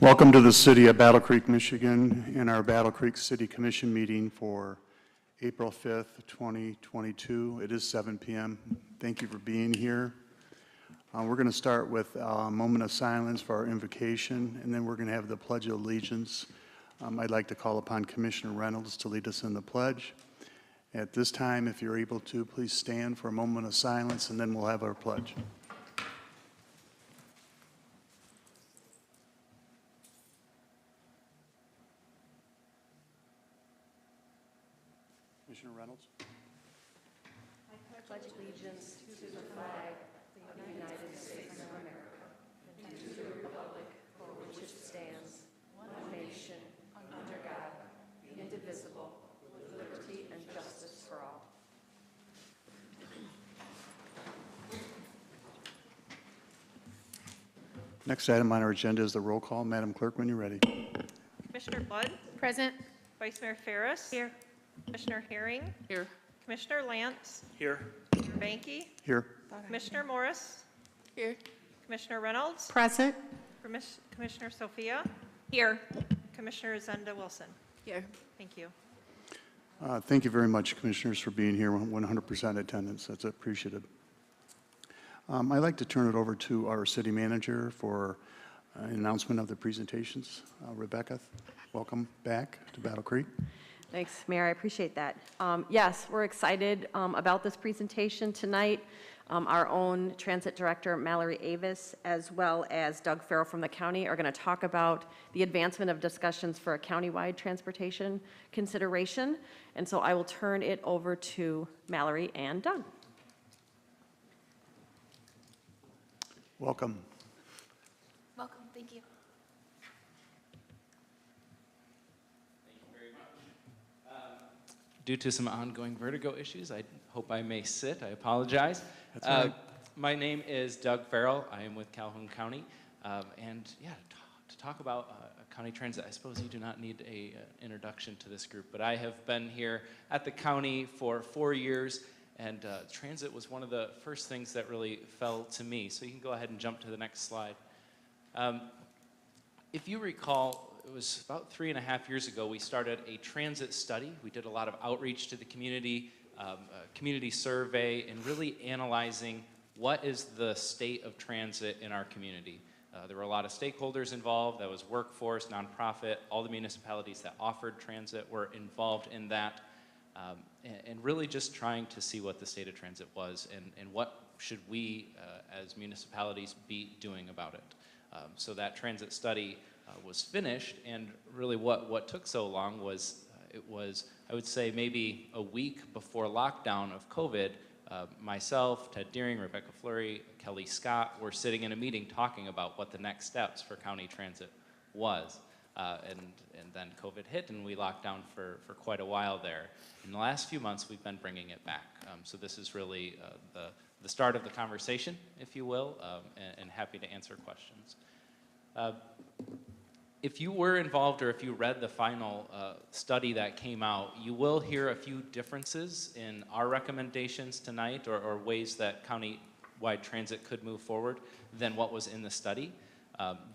Welcome to the City of Battle Creek, Michigan, and our Battle Creek City Commission meeting for April 5th, 2022. It is 7 p.m. Thank you for being here. We're going to start with a moment of silence for our invocation, and then we're going to have the Pledge of Allegiance. I'd like to call upon Commissioner Reynolds to lead us in the pledge. At this time, if you're able to, please stand for a moment of silence, and then we'll have our pledge. Commissioner Reynolds. I pledge allegiance to the flag of the United States of America and to the republic for which it stands, one nation, under God, indivisible, with liberty and justice for all. Next item on our agenda is the roll call. Madam Clerk, when you're ready. Commissioner Blood? Present. Vice Mayor Ferris? Here. Commissioner Herring? Here. Commissioner Lance? Here. Commissioner Banky? Here. Commissioner Morris? Here. Commissioner Reynolds? Present. Commissioner Sophia? Here. Commissioner Zenda Wilson? Here. Thank you. Thank you very much, Commissioners, for being here, 100% attendance. That's appreciated. I'd like to turn it over to our City Manager for an announcement of the presentations. Rebecca, welcome back to Battle Creek. Thanks, Mayor. I appreciate that. Yes, we're excited about this presentation tonight. Our own Transit Director, Mallory Avis, as well as Doug Farrell from the county are going to talk about the advancement of discussions for a countywide transportation consideration. And so I will turn it over to Mallory and Doug. Welcome. Welcome, thank you. Due to some ongoing vertigo issues, I hope I may sit. I apologize. That's all right. My name is Doug Farrell. I am with Calhoun County. And yeah, to talk about county transit, I suppose you do not need an introduction to this group, but I have been here at the county for 4 years, and transit was one of the first things that really fell to me. So you can go ahead and jump to the next slide. If you recall, it was about 3.5 years ago, we started a transit study. We did a lot of outreach to the community, community survey, and really analyzing what is the state of transit in our community. There were a lot of stakeholders involved. That was workforce, nonprofit, all the municipalities that offered transit were involved in that, and really just trying to see what the state of transit was and what should we as municipalities be doing about it. So that transit study was finished, and really what took so long was, it was, I would say, maybe a week before lockdown of COVID, myself, Ted Deering, Rebecca Fleury, Kelly Scott were sitting in a meeting talking about what the next steps for county transit was. And then COVID hit, and we locked down for quite a while there. In the last few months, we've been bringing it back. So this is really the start of the conversation, if you will, and happy to answer questions. If you were involved or if you read the final study that came out, you will hear a few differences in our recommendations tonight or ways that county-wide transit could move forward than what was in the study.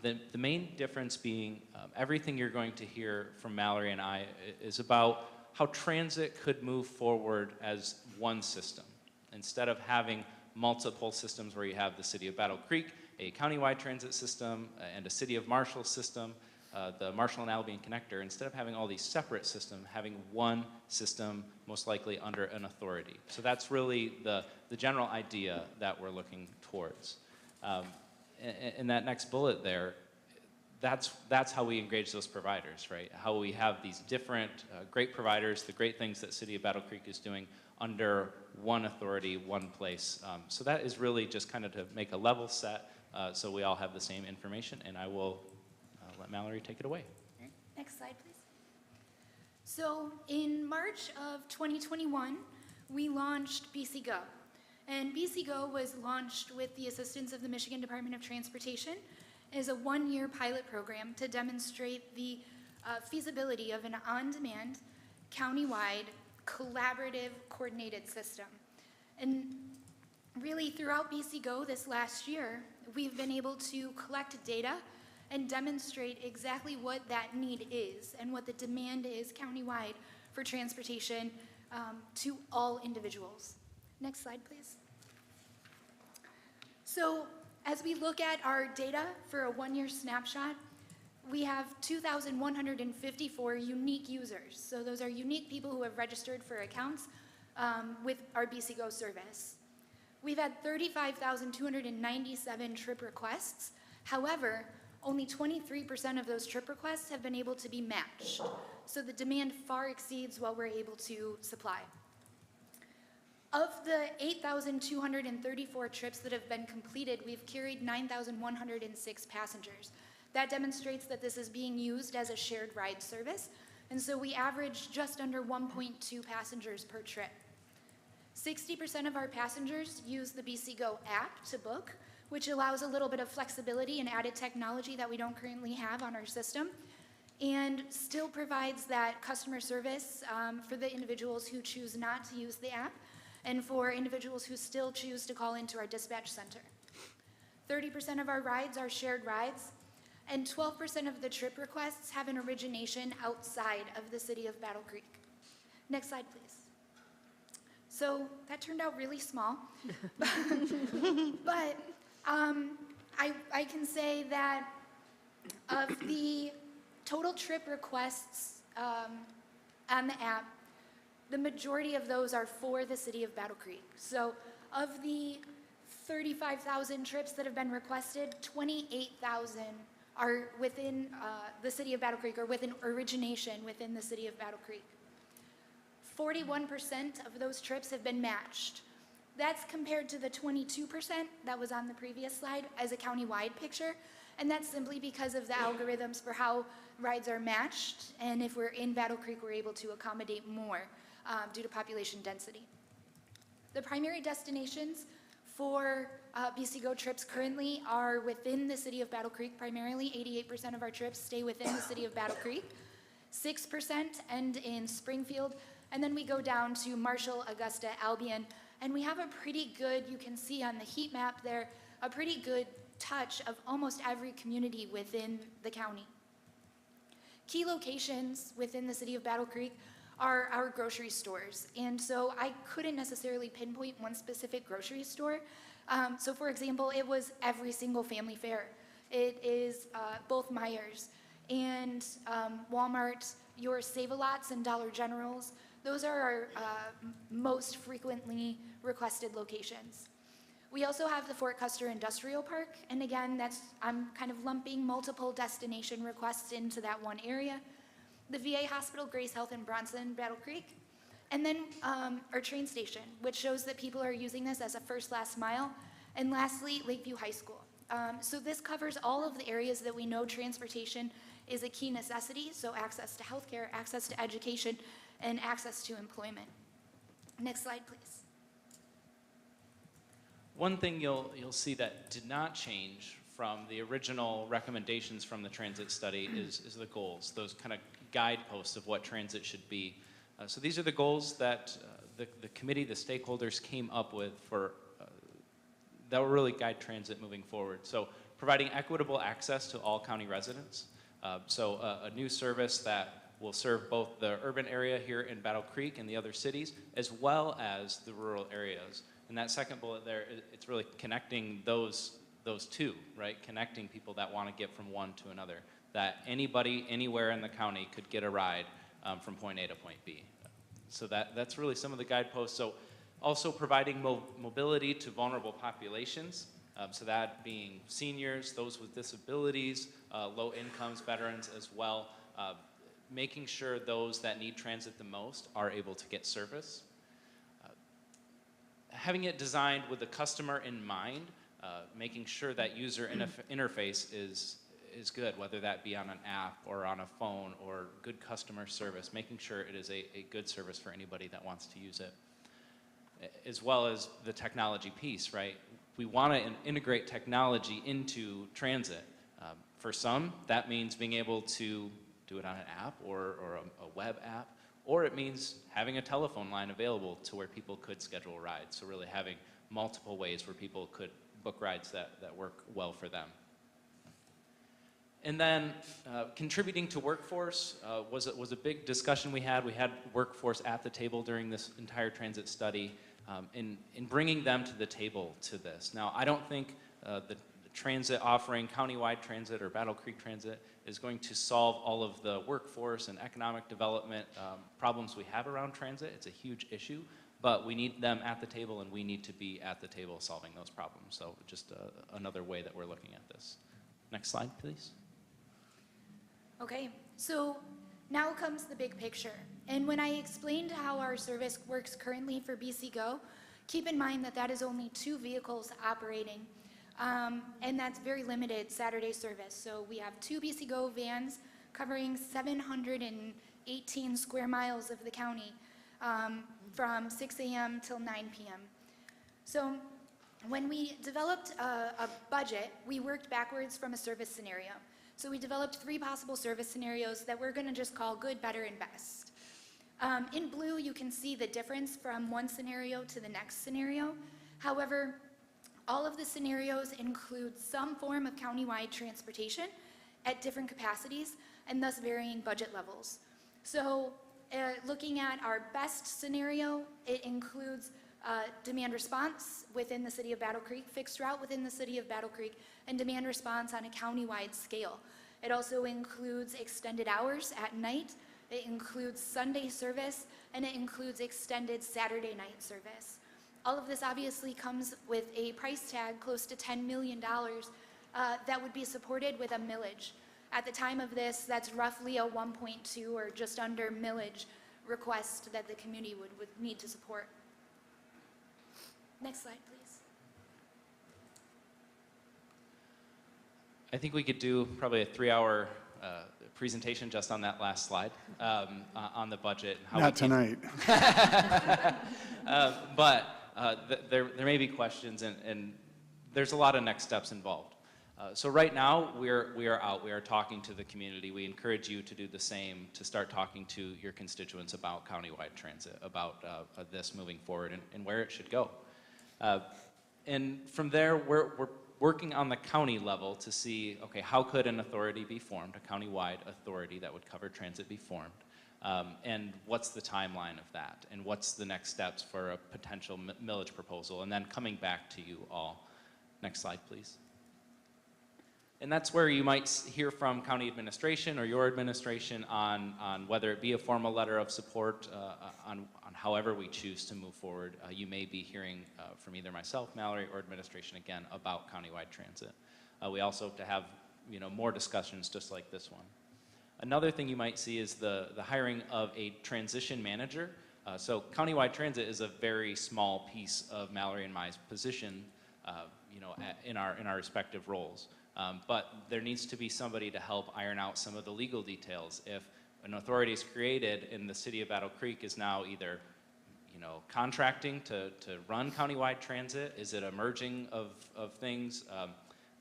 The main difference being everything you're going to hear from Mallory and I is about how transit could move forward as one system. Instead of having multiple systems where you have the City of Battle Creek, a countywide transit system, and a City of Marshall system, the Marshall and Albion connector, instead of having all these separate systems, having one system, most likely under an authority. So that's really the general idea that we're looking towards. In that next bullet there, that's how we engage those providers, right? How we have these different great providers, the great things that City of Battle Creek is doing under one authority, one place. So that is really just kind of to make a level set so we all have the same information, and I will let Mallory take it away. Next slide, please. So in March of 2021, we launched BC Go. And BC Go was launched with the assistance of the Michigan Department of Transportation as a one-year pilot program to demonstrate the feasibility of an on-demand, countywide, collaborative, coordinated system. And really, throughout BC Go this last year, we've been able to collect data and demonstrate exactly what that need is and what the demand is countywide for transportation to all individuals. Next slide, please. So as we look at our data for a one-year snapshot, we have 2,154 unique users. So those are unique people who have registered for accounts with our BC Go service. We've had 35,297 trip requests. However, only 23% of those trip requests have been able to be matched. So the demand far exceeds what we're able to supply. Of the 8,234 trips that have been completed, we've carried 9,106 passengers. That demonstrates that this is being used as a shared ride service, and so we average just under 1.2 passengers per trip. 60% of our passengers use the BC Go app to book, which allows a little bit of flexibility and added technology that we don't currently have on our system, and still provides that customer service for the individuals who choose not to use the app, and for individuals who still choose to call into our dispatch center. 30% of our rides are shared rides, and 12% of the trip requests have an origination outside of the city of Battle Creek. Next slide, please. So that turned out really small, but I can say that of the total trip requests on the app, the majority of those are for the city of Battle Creek. So of the 35,000 trips that have been requested, 28,000 are within the city of Battle Creek, or with an origination within the city of Battle Creek. 41% of those trips have been matched. That's compared to the 22% that was on the previous slide as a county-wide picture, and that's simply because of the algorithms for how rides are matched, and if we're in Battle Creek, we're able to accommodate more due to population density. The primary destinations for BC Go trips currently are within the city of Battle Creek primarily. 88% of our trips stay within the city of Battle Creek. 6% end in Springfield, and then we go down to Marshall, Augusta, Albion, and we have a pretty good, you can see on the heat map there, a pretty good touch of almost every community within the county. Key locations within the city of Battle Creek are our grocery stores, and so I couldn't necessarily pinpoint one specific grocery store. So for example, it was every single family fare. It is both Meijers and Walmart, your Save-A-Lots and Dollar Generals. Those are our most frequently requested locations. We also have the Fort Custer Industrial Park, and again, I'm kind of lumping multiple destination requests into that one area. The VA Hospital, Grace Health in Bronson, Battle Creek, and then our train station, which shows that people are using this as a first last mile, and lastly, Lakeview High School. So this covers all of the areas that we know transportation is a key necessity, so access to healthcare, access to education, and access to employment. Next slide, please. One thing you'll see that did not change from the original recommendations from the transit study is the goals, those kind of guideposts of what transit should be. So these are the goals that the committee, the stakeholders came up with for that will really guide transit moving forward. So providing equitable access to all county residents. So a new service that will serve both the urban area here in Battle Creek and the other cities, as well as the rural areas. And that second bullet there, it's really connecting those two, right? Connecting people that want to get from one to another. That anybody, anywhere in the county could get a ride from point A to point B. So that's really some of the guideposts. So also providing mobility to vulnerable populations. So that being seniors, those with disabilities, low incomes, veterans as well. Making sure those that need transit the most are able to get service. Having it designed with the customer in mind, making sure that user interface is good, whether that be on an app or on a phone, or good customer service, making sure it is a good service for anybody that wants to use it. As well as the technology piece, right? We want to integrate technology into transit. For some, that means being able to do it on an app or a web app, or it means having a telephone line available to where people could schedule rides. So really having multiple ways where people could book rides that work well for them. And then contributing to workforce was a big discussion we had. We had workforce at the table during this entire transit study in bringing them to the table to this. Now, I don't think the transit offering, countywide transit or Battle Creek Transit, is going to solve all of the workforce and economic development problems we have around transit. It's a huge issue, but we need them at the table and we need to be at the table solving those problems. So just another way that we're looking at this. Next slide, please. Okay, so now comes the big picture. And when I explained how our service works currently for BC Go, keep in mind that that is only 2 vehicles operating, and that's very limited Saturday service. So we have 2 BC Go vans covering 718 square miles of the county from 6 a.m. till 9 p.m. So when we developed a budget, we worked backwards from a service scenario. So we developed 3 possible service scenarios that we're going to just call good, better, and best. In blue, you can see the difference from one scenario to the next scenario. However, all of the scenarios include some form of countywide transportation at different capacities and thus varying budget levels. So looking at our best scenario, it includes demand response within the city of Battle Creek, fixed route within the city of Battle Creek, and demand response on a countywide scale. It also includes extended hours at night, it includes Sunday service, and it includes extended Saturday night service. All of this obviously comes with a price tag close to $10 million that would be supported with a millage. At the time of this, that's roughly a 1.2 or just under millage request that the community would need to support. Next slide, please. I think we could do probably a 3-hour presentation just on that last slide on the budget. And how Not tonight. But there may be questions, and there's a lot of next steps involved. So right now, we are out. We are talking to the community. We encourage you to do the same, to start talking to your constituents about countywide transit, about this moving forward and where it should go. And from there, we're working on the county level to see, okay, how could an authority be formed, a countywide authority that would cover transit be formed? And what's the timeline of that? And what's the next steps for a potential millage proposal? And then coming back to you all. Next slide, please. And that's where you might hear from county administration or your administration on whether it be a formal letter of support on however we choose to move forward. You may be hearing from either myself, Mallory, or administration again about countywide transit. We also hope to have more discussions just like this one. Another thing you might see is the hiring of a transition manager. So countywide transit is a very small piece of Mallory and my position, in our respective roles. But there needs to be somebody to help iron out some of the legal details. If an authority is created and the city of Battle Creek is now either, contracting to run countywide transit, is it a merging of things,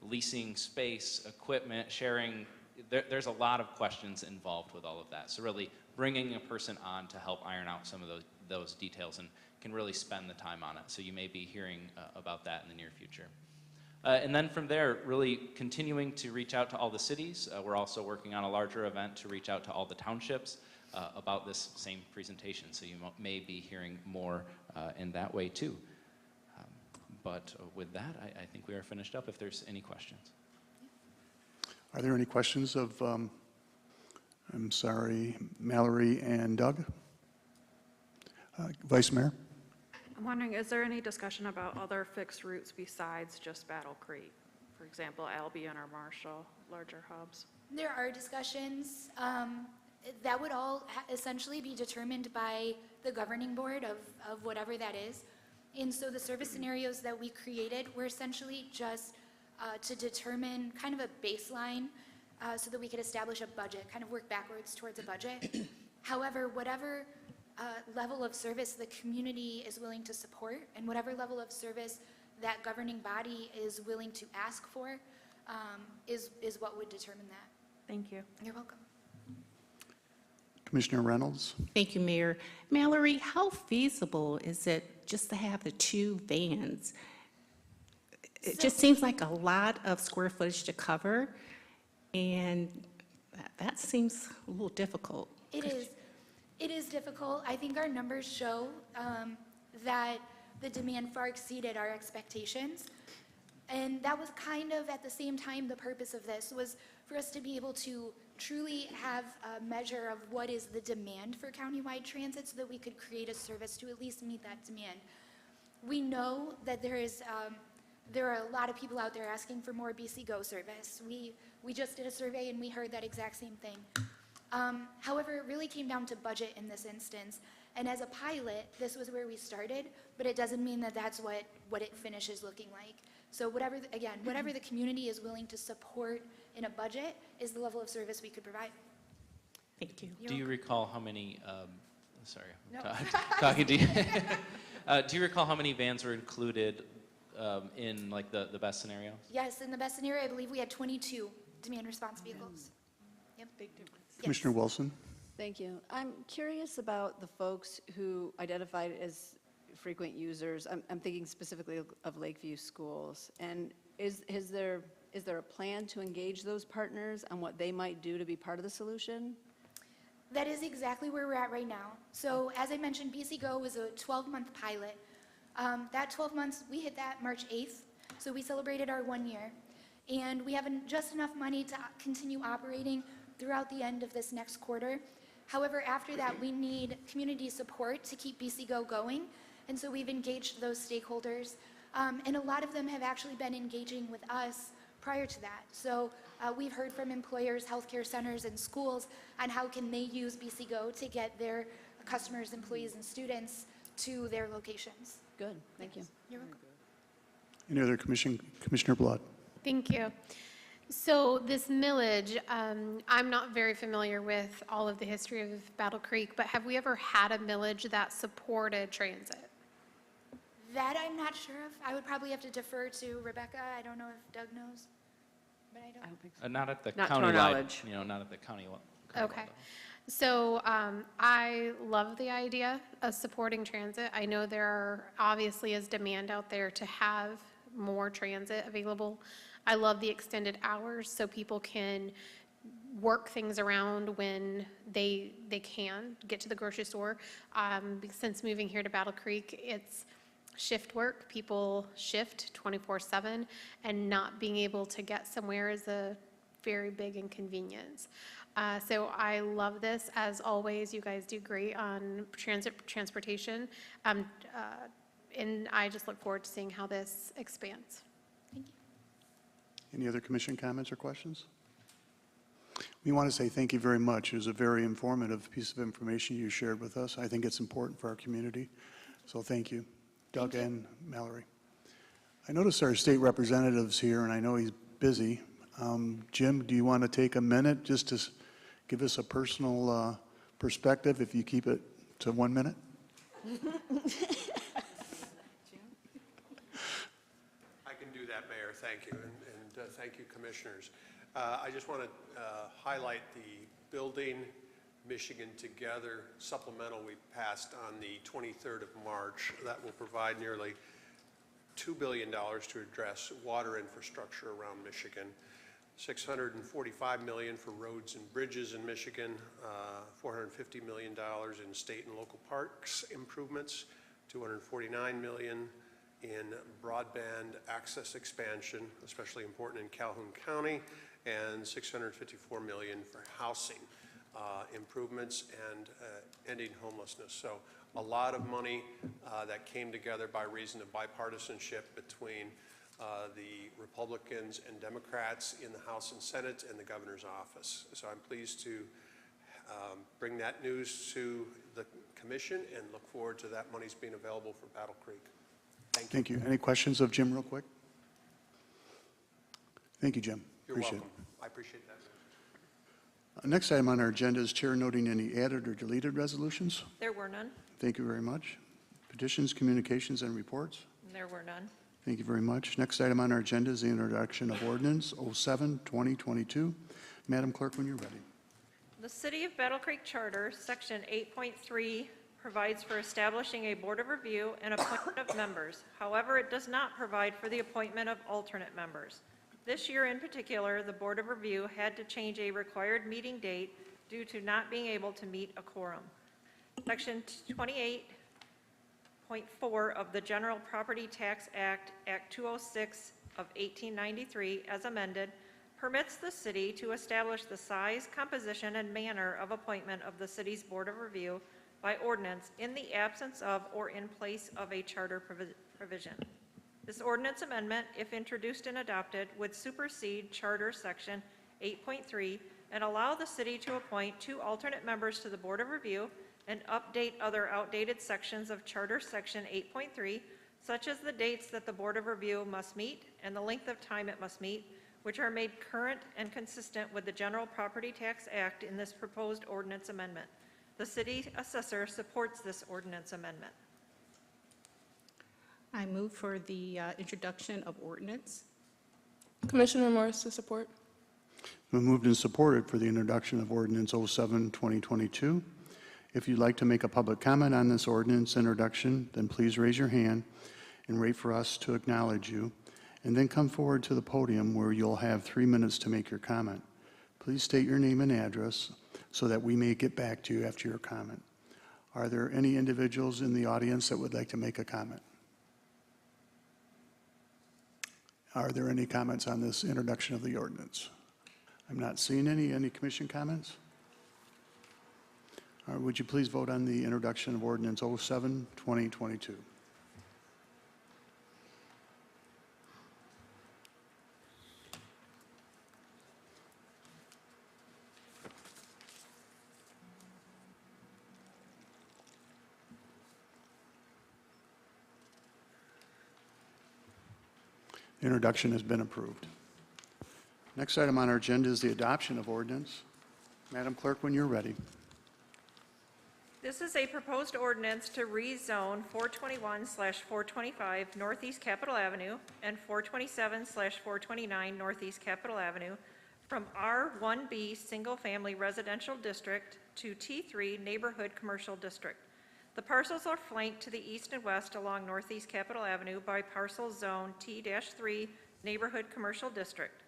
leasing space, equipment, sharing? There's a lot of questions involved with all of that. So really bringing a person on to help iron out some of those details and can really spend the time on it. So you may be hearing about that in the near future. And then from there, really continuing to reach out to all the cities. We're also working on a larger event to reach out to all the townships about this same presentation. So you may be hearing more in that way too. But with that, I think we are finished up if there's any questions. Are there any questions of, Mallory and Doug? Vice Mayor? I'm wondering, is there any discussion about other fixed routes besides just Battle Creek? For example, Albion or Marshall, larger hubs? There are discussions. That would all essentially be determined by the governing board of whatever that is. And so the service scenarios that we created were essentially just to determine kind of a baseline so that we could establish a budget, kind of work backwards towards a budget. However, whatever level of service the community is willing to support and whatever level of service that governing body is willing to ask for is what would determine that. Thank you. You're welcome. Commissioner Reynolds? Thank you, Mayor. Mallory, how feasible is it just to have the 2 vans? It just seems like a lot of square footage to cover. And that seems a little difficult. It is. It is difficult. I think our numbers show that the demand far exceeded our expectations. And that was kind of at the same time the purpose of this was for us to be able to truly have a measure of what is the demand for countywide transit so that we could create a service to at least meet that demand. We know that there are a lot of people out there asking for more BC Go service. We just did a survey and we heard that exact same thing. However, it really came down to budget in this instance. And as a pilot, this was where we started, but it doesn't mean that that's what it finishes looking like. So whatever the community is willing to support in a budget is the level of service we could provide. Thank you. Do you recall how many, sorry, I'm talking to you. Do you recall how many vans were included in like the best scenario? Yes, in the best scenario, I believe we had 22 demand response vehicles. Yep. Big difference. Commissioner Wilson? Thank you. I'm curious about the folks who identified as frequent users. I'm thinking specifically of Lakeview schools. And is there a plan to engage those partners on what they might do to be part of the solution? That is exactly where we're at right now. So as I mentioned, BC Go was a 12-month pilot. That 12 months, we hit that March 8th, so we celebrated our 1 year. And we have just enough money to continue operating throughout the end of this next quarter. However, after that, we need community support to keep BC Go going. And so we've engaged those stakeholders. And a lot of them have actually been engaging with us prior to that. So we've heard from employers, healthcare centers, and schools on how can they use BC Go to get their customers, employees, and students to their locations. Good, thank you. You're welcome. Any other Commissioner Blood? Thank you. So this millage, I'm not very familiar with all of the history of Battle Creek, but have we ever had a millage that supported transit? That I'm not sure of. I would probably have to defer to Rebecca. I don't know if Doug knows, but I don't. I don't think so. Not at the Not to our countywide, knowledge. not at the county level. Okay. So I love the idea of supporting transit. I know there obviously is demand out there to have more transit available. I love the extended hours so people can work things around when they can get to the grocery store. Since moving here to Battle Creek, it's shift work. People shift 24/7, and not being able to get somewhere is a very big inconvenience. So I love this. As always, you guys do great on transportation. And I just look forward to seeing how this expands. Thank you. Any other commission comments or questions? We want to say thank you very much. It was a very informative piece of information you shared with us. I think it's important for our community, so thank you. Doug and Mallory. I noticed our state representative's here, and I know he's busy. Jim, do you want to take a minute just to give us a personal perspective, if you keep it to 1 minute? I can do that, Mayor. Thank you, and thank you, Commissioners. I just want to highlight the Building Michigan Together supplemental we passed on the 23rd of March. That will provide nearly $2 billion to address water infrastructure around Michigan. $645 million for roads and bridges in Michigan, $450 million in state and local parks improvements, $249 million in broadband access expansion, especially important in Calhoun County, and $654 million for housing improvements and ending homelessness. So a lot of money that came together by reason of bipartisanship between the Republicans and Democrats in the House and Senate and the governor's office. So I'm pleased to bring that news to the commission and look forward to that money's being available for Battle Creek. Thank you. Any questions of Jim real quick? Thank you, Jim. You're Appreciate welcome. I appreciate that. Next item on our agenda is Chair noting any added or deleted resolutions. There were none. Thank you very much. Petitions, communications, and reports. There were none. Thank you very much. Next item on our agenda is the Introduction of Ordinance 07-2022. Madam Clerk, when you're ready. The City of Battle Creek Charter, Section 8.3, provides for establishing a board of review and appointment of members. However, it does not provide for the appointment of alternate members. This year in particular, the Board of Review had to change a required meeting date due to not being able to meet a quorum. Section 28.4 of the General Property Tax Act, Act 206 of 1893, as amended, permits the city to establish the size, composition, and manner of appointment of the city's Board of Review by ordinance in the absence of or in place of a charter provision. This ordinance amendment, if introduced and adopted, would supersede Charter Section 8.3 and allow the city to appoint 2 alternate members to the Board of Review and update other outdated sections of Charter Section 8.3, such as the dates that the Board of Review must meet and the length of time it must meet, which are made current and consistent with the General Property Tax Act in this proposed ordinance amendment. The city assessor supports this ordinance amendment. I move for the introduction of ordinance. Commissioner Morris to support. Been moved and supported for the introduction of Ordinance 07-2022. If you'd like to make a public comment on this ordinance introduction, then please raise your hand and wait for us to acknowledge you, and then come forward to the podium where you'll have 3 minutes to make your comment. Please state your name and address so that we may get back to you after your comment. Are there any individuals in the audience that would like to make a comment? Are there any comments on this introduction of the ordinance? I'm not seeing any. Any commission comments? Would you please vote on the introduction of Ordinance 07-2022? The introduction has been approved. Next item on our agenda is the adoption of ordinance. Madam Clerk, when you're ready. This is a proposed ordinance to rezone 421/425 Northeast Capitol Avenue and 427/429 Northeast Capitol Avenue from R1B Single Family Residential District to T3 Neighborhood Commercial District. The parcels are flanked to the east and west along Northeast Capitol Avenue by parcel zone T-3 Neighborhood Commercial District.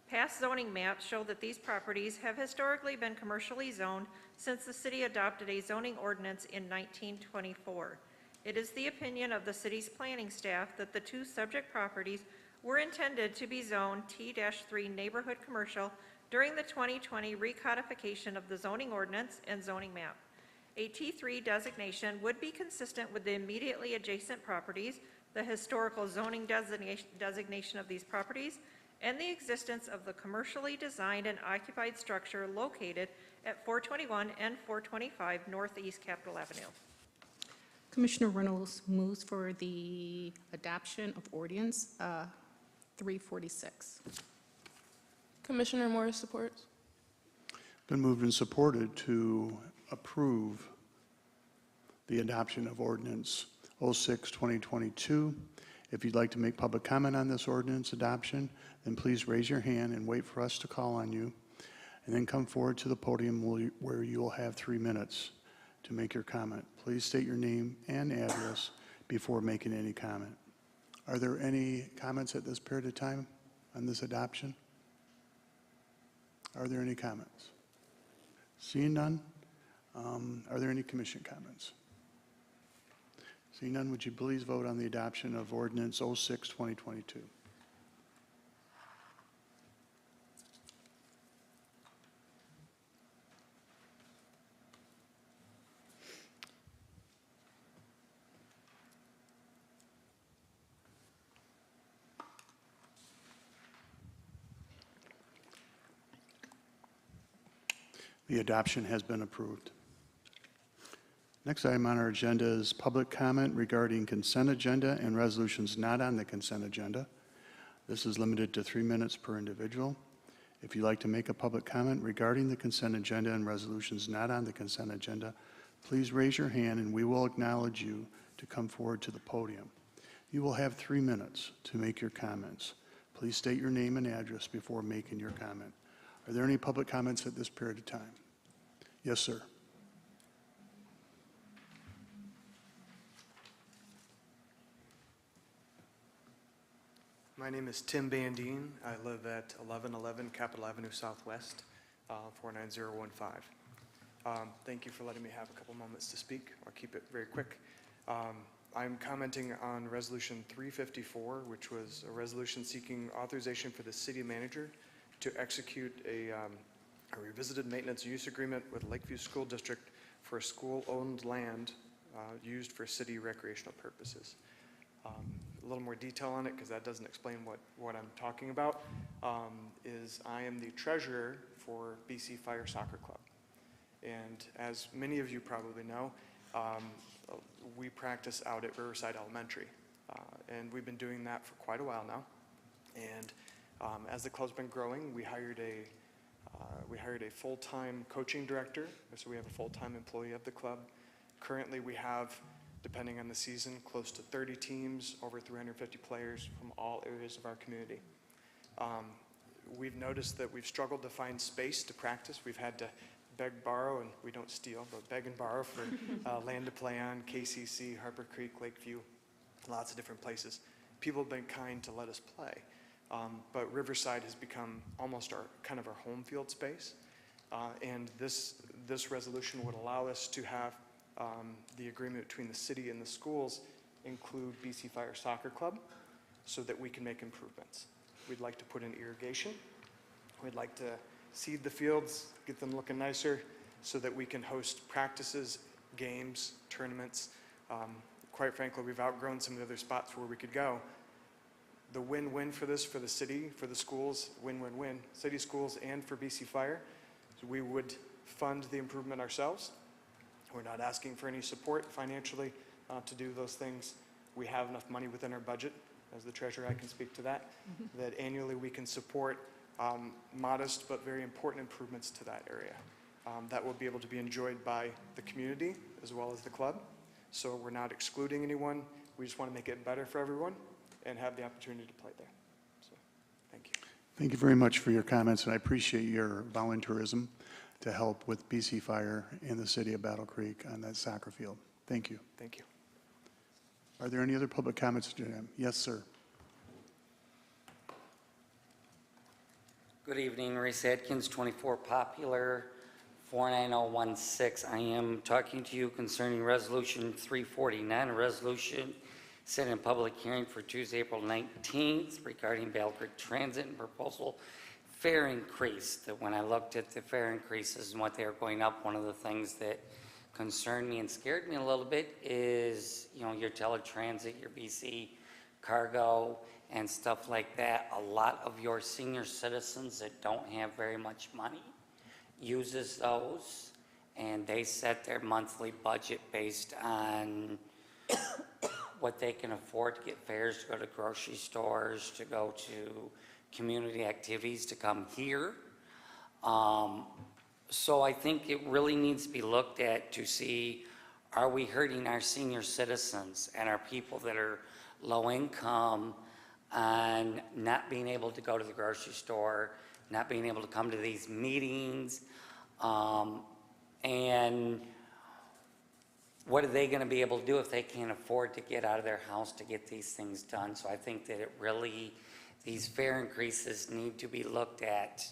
Past zoning maps show that these properties have historically been commercially zoned since the city adopted a zoning ordinance in 1924. It is the opinion of the city's planning staff that the 2 subject properties were intended to be zoned T-3 Neighborhood Commercial during the 2020 recodification of the zoning ordinance and zoning map. A T3 designation would be consistent with the immediately adjacent properties, the historical zoning designation of these properties, and the existence of the commercially designed and occupied structure located at 421 and 425 Northeast Capitol Avenue. Commissioner Reynolds moves for the adoption of ordinance 346. Commissioner Morris supports. Been moved and supported to approve the adoption of ordinance 06-2022. If you'd like to make public comment on this ordinance adoption, then please raise your hand and wait for us to call on you, and then come forward to the podium where you will have 3 minutes to make your comment. Please state your name and address before making any comment. Are there any comments at this period of time on this adoption? Are there any comments? Seeing none, are there any commission comments? Seeing none, would you please vote on the adoption of ordinance 06-2022? The adoption has been approved. Next item on our agenda is public comment regarding consent agenda and resolutions not on the consent agenda. This is limited to 3 minutes per individual. If you'd like to make a public comment regarding the consent agenda and resolutions not on the consent agenda, please raise your hand and we will acknowledge you to come forward to the podium. You will have 3 minutes to make your comments. Please state your name and address before making your comment. Are there any public comments at this period of time? Yes, sir. My name is Tim Bandine. I live at 1111 Capitol Avenue Southwest, 49015. Thank you for letting me have a couple moments to speak. I'll keep it very quick. I'm commenting on Resolution 354, which was a resolution seeking authorization for the city manager to execute a revisited maintenance use agreement with Lakeview School District for school-owned land used for city recreational purposes. A little more detail on it, because that doesn't explain what I'm talking about, is I am the treasurer for BC Fire Soccer Club. And as many of you probably know, we practice out at Riverside Elementary. And we've been doing that for quite a while now. And as the club's been growing, we hired a full-time coaching director, so we have a full-time employee of the club. Currently, we have, depending on the season, close to 30 teams, over 350 players from all areas of our community. We've noticed that we've struggled to find space to practice. We've had to beg, borrow, and we don't steal, but beg and borrow for land to play on, KCC, Harper Creek, Lakeview, lots of different places. People have been kind to let us play, but Riverside has become almost kind of our home field space, and this resolution would allow us to have the agreement between the city and the schools include BC Fire Soccer Club so that we can make improvements. We'd like to put in irrigation. We'd like to seed the fields, get them looking nicer so that we can host practices, games, tournaments. Quite frankly, we've outgrown some of the other spots where we could go. The win-win for this, for the city, for the schools, win-win-win, city, schools, and for BC Fire. So we would fund the improvement ourselves. We're not asking for any support financially to do those things. We have enough money within our budget. As the treasurer, I can speak to that, that annually we can support modest but very important improvements to that area. That will be able to be enjoyed by the community as well as the club. So we're not excluding anyone. We just want to make it better for everyone and have the opportunity to play there. So, thank you. Thank you very much for your comments, and I appreciate your volunteerism to help with BC Fire in the city of Battle Creek on that soccer field. Thank you. Thank you. Are there any other public comments, Jim? Yes, sir. Good evening, Reese Atkins, 24 Popular, 49016. I am talking to you concerning Resolution 349, a resolution set in public hearing for Tuesday, April 19th regarding Battle Creek Transit and proposal fare increase. That when I looked at the fare increases and what they are going up, one of the things that concerned me and scared me a little bit is, your teletransit, your BC cargo, and stuff like that. A lot of your senior citizens that don't have very much money uses those, and they set their monthly budget based on what they can afford to get fares to go to grocery stores, to go to community activities, to come here. So I think it really needs to be looked at to see, are we hurting our senior citizens and our people that are low income on not being able to go to the grocery store, not being able to come to these meetings, and what are they going to be able to do if they can't afford to get out of their house to get these things done? So I think that these fare increases need to be looked at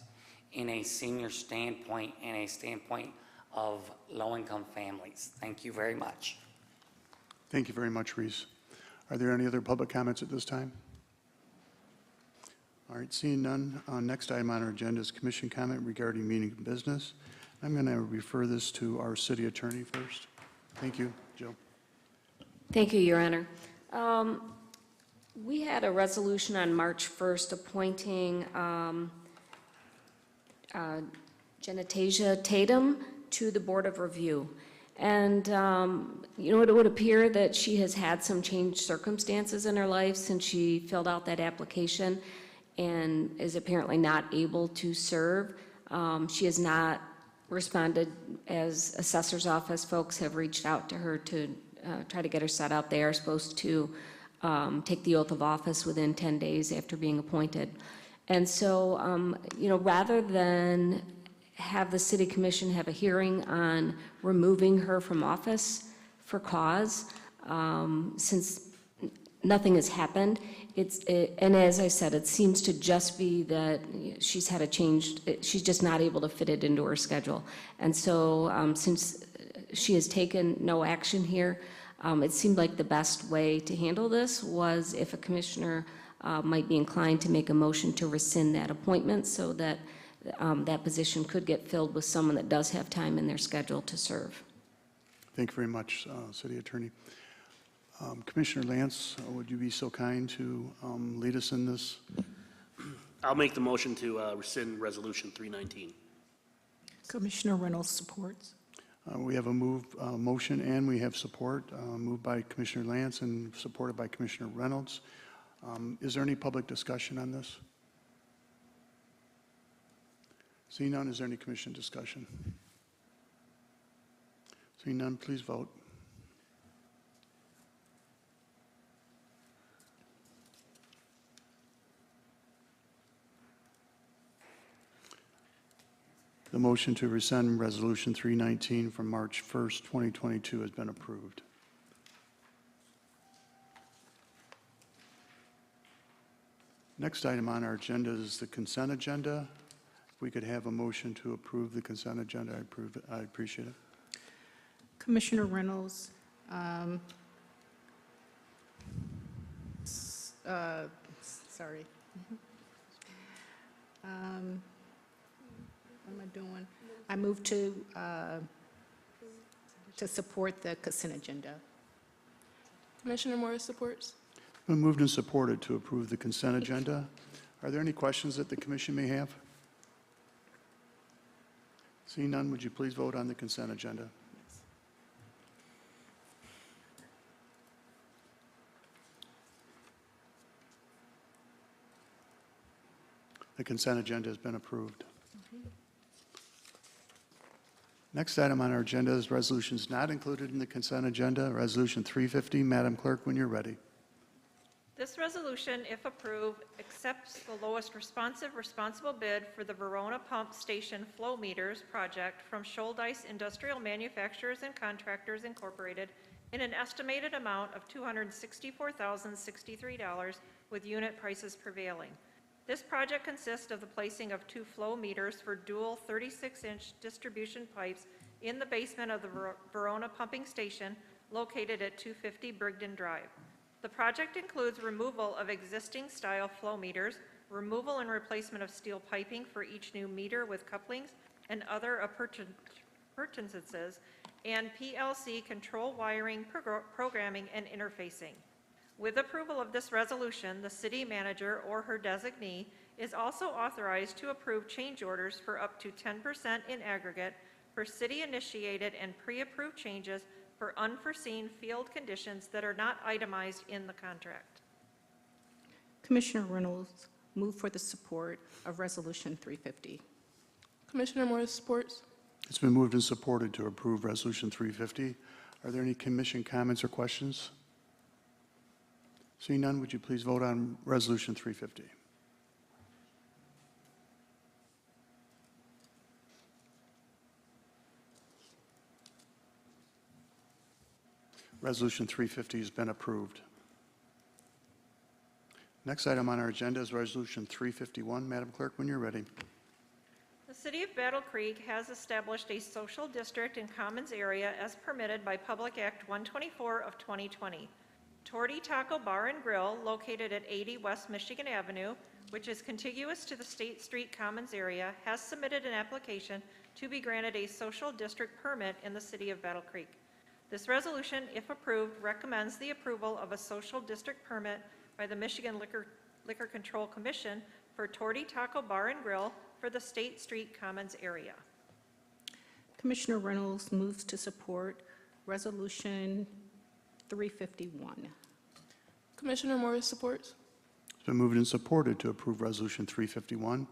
in a senior standpoint and a standpoint of low-income families. Thank you very much. Thank you very much, Reese. Are there any other public comments at this time? All right, seeing none, next item on our agenda is commission comment regarding meeting business. I'm going to refer this to our city attorney first. Thank you, Jill. Thank you, Your Honor. We had a resolution on March 1st appointing Genetasia Tatum to the Board of Review. And, it would appear that she has had some changed circumstances in her life since she filled out that application and is apparently not able to serve. She has not responded, as assessor's office folks have reached out to her to try to get her set up. They are supposed to take the oath of office within 10 days after being appointed. And so, rather than have the city commission have a hearing on removing her from office for cause, since nothing has happened. And as I said, it seems to just be that she's had a change, she's just not able to fit it into her schedule. And so since she has taken no action here, it seemed like the best way to handle this was if a commissioner might be inclined to make a motion to rescind that appointment so that that position could get filled with someone that does have time in their schedule to serve. Thank you very much, City Attorney. Commissioner Lance, would you be so kind to lead us in this? I'll make the motion to rescind Resolution 319. Commissioner Reynolds supports. We have a motion and we have support, moved by Commissioner Lance and supported by Commissioner Reynolds. Is there any public discussion on this? Seeing none, is there any commission discussion? Seeing none, please vote. The motion to rescind Resolution 319 from March 1st, 2022 has been approved. Next item on our agenda is the consent agenda. If we could have a motion to approve the consent agenda, I'd appreciate it. Commissioner Reynolds, sorry. What am I doing? I move to support the consent agenda. Commissioner Morris supports. Been moved and supported to approve the consent agenda. Are there any questions that the commission may have? Seeing none, would you please vote on the consent agenda? The consent agenda has been approved. Next item on our agenda is resolutions not included in the consent agenda. Resolution 350, Madam Clerk, when you're ready. This resolution, if approved, accepts the lowest responsible bid for the Verona Pump Station Flow Meters project from Shouldice Industrial Manufacturers and Contractors Incorporated in an estimated amount of $264,063 with unit prices prevailing. This project consists of the placing of 2 flow meters for dual 36-inch distribution pipes in the basement of the Verona Pumping Station located at 250 Brigden Drive. The project includes removal of existing style flow meters, removal and replacement of steel piping for each new meter with couplings and other appurtenances, and PLC control wiring, programming, and interfacing. With approval of this resolution, the city manager or her designee is also authorized to approve change orders for up to 10% in aggregate for city-initiated and pre-approved changes for unforeseen field conditions that are not itemized in the contract. Commissioner Reynolds, move for the support of Resolution 350. Commissioner Morris supports. It's been moved and supported to approve Resolution 350. Are there any commission comments or questions? Seeing none, would you please vote on Resolution 350? Resolution 350 has been approved. Next item on our agenda is Resolution 351. Madam Clerk, when you're ready. The City of Battle Creek has established a social district and commons area as permitted by Public Act 124 of 2020. Torty Taco Bar and Grill, located at 80 West Michigan Avenue, which is contiguous to the State Street Commons area, has submitted an application to be granted a social district permit in the City of Battle Creek. This resolution, if approved, recommends the approval of a social district permit by the Michigan Liquor Control Commission for Torty Taco Bar and Grill for the State Street Commons area. Commissioner Reynolds moves to support Resolution 351. Commissioner Morris supports. It's been moved and supported to approve Resolution 351.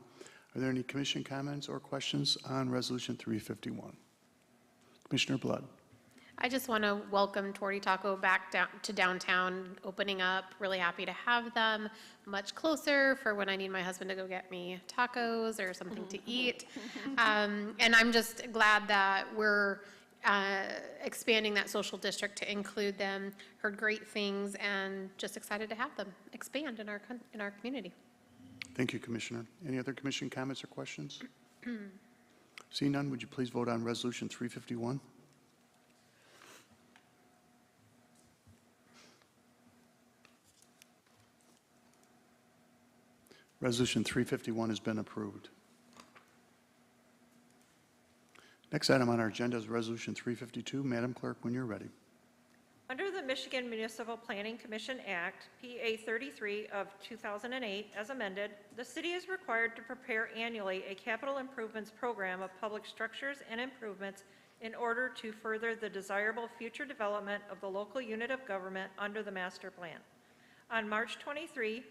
Are there any commission comments or questions on Resolution 351? Commissioner Blood. I just want to welcome Torty Taco back down to downtown, opening up. Really happy to have them much closer for when I need my husband to go get me tacos or something to eat. And I'm just glad that we're expanding that social district to include them. Heard great things and just excited to have them expand in our community. Thank you, Commissioner. Any other commission comments or questions? Seeing none, would you please vote on Resolution 351? Resolution 351 has been approved. Next item on our agenda is Resolution 352. Madam Clerk, when you're ready. Under the Michigan Municipal Planning Commission Act, PA 33 of 2008, as amended, the city is required to prepare annually a capital improvements program of public structures and improvements in order to further the desirable future development of the local unit of government under the master plan. On March 23,